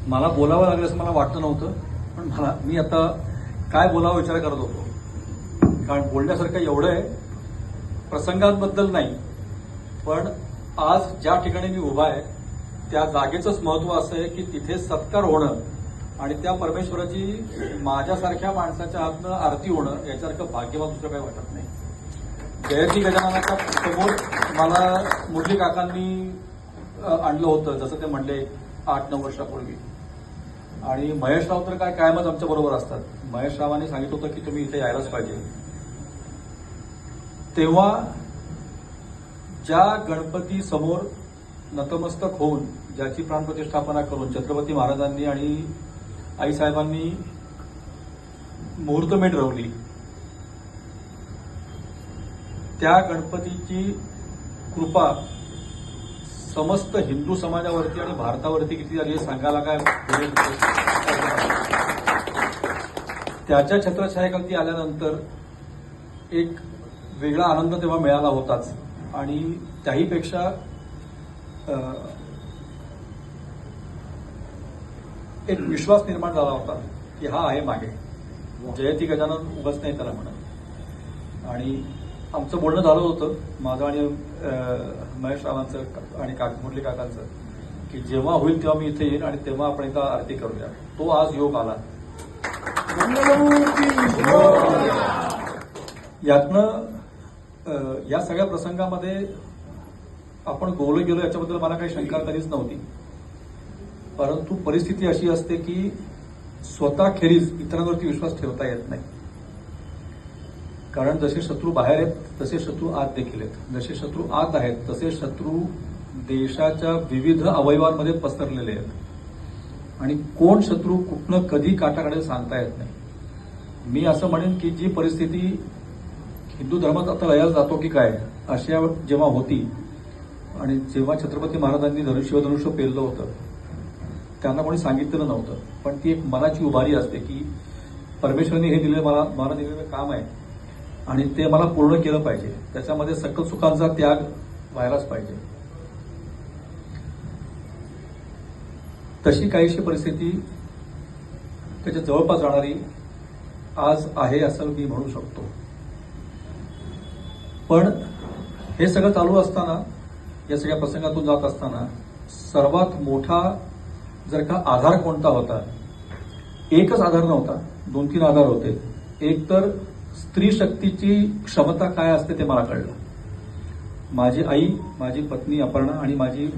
मला बोलावं लागलं असं मला वाटतं नव्हतं, पण मी आता काय बोलावं विचार करत होतो. कारण बोलण्यासारखं एवढं आहे, प्रसंगांबद्दल नाही, पण आज ज्या ठिकाणी मी उभा आहे त्या जागेचंच महत्व असं आहे की तिथे सत्कार होणं आणि त्या परमेश्वराची माझ्यासारख्या माणसाच्या हातनं आरती होणं याच्यासारखं भाग्यवान दुसरं काही वाटत नाही. जयंती गजाननाच्या समोर मला मुरली काकांनी आणलं होतं, जसं ते म्हणले 8-9 वर्षापूर्वी. आणि महेशराव तर काय कायमच आमच्या बरोबर असतात. महेशरावांनी सांगितलं होतं की तुम्ही इथे यायलाच पाहिजे. तेव्हा ज्या गणपती समोर नतमस्तक होऊन ज्याची प्राणप्रतिष्ठापना करून छत्रपती महाराजांनी आणि आईसाहेबांनी मुहूर्तमेढ रवली, त्या गणपतीची कृपा समस्त हिंदू समाजावरती आणि भारतावरती किती झाली हे सांगायला काय. त्याच्या छत्रछायेखाली आल्यानंतर एक वेगळा आनंद तेव्हा मिळाला होताच. आणि त्याहीपेक्षा एक विश्वास निर्माण झाला होता की हा आहे मागे, जयंती गजानन उगाच नाही त्याला म्हणत. आणि आमचं बोलणं झालं होतं माझं आणि महेशरावांचं आणि मुरली काकांचं की जेव्हा होईल तेव्हा मी इथे येईन आणि तेव्हा आपण एकदा आरती करूया. तो आज योग आला. यातनं या सगळ्या प्रसंगामध्ये आपण गोवलं गेलो याच्याबद्दल मला काही शंका कधीच नव्हती. परंतु परिस्थिती अशी असते की स्वतःखेरीज इतरांवरती विश्वास ठेवता येत नाही. कारण जसे शत्रू बाहेर आहेत तसे शत्रू आत देखील आहेत. जसे शत्रू आत आहेत तसे शत्रू देशाच्या विविध अवयवांमध्ये पसरलेले आहेत. आणि कोण शत्रू कुठनं कधी काटाकडे सांगता येत नाही. मी असं म्हणेन की जी परिस्थिती हिंदू धर्मात आता लयाला जातो की काय अशा जेव्हा होती आणि जेव्हा छत्रपती महाराजांनी शिवधनुष्य पेललं होतं त्यांना कोणी सांगितलेलं नव्हतं, पण ती एक मनाची उभारी असते की परमेश्वराने हे दिलेलं मला दिलेलं काम आहे आणि ते मला पूर्ण केलं पाहिजे. त्याच्यामध्ये सकल सुखांचा त्याग व्हायलाच पाहिजे. तशी काहीशी परिस्थिती त्याच्या जवळपास जाणारी आज आहे असं मी म्हणू शकतो. पण हे सगळं चालू असताना, या सगळ्या प्रसंगातून जात असताना सर्वात मोठा जर का आधार कोणता होता, एकच आधार नव्हता, 2-3 आधार होते. एक तर स्त्री शक्तीची क्षमता काय असते ते मला कळलं. माझी आई, माझी पत्नी अपर्णा आणि माझी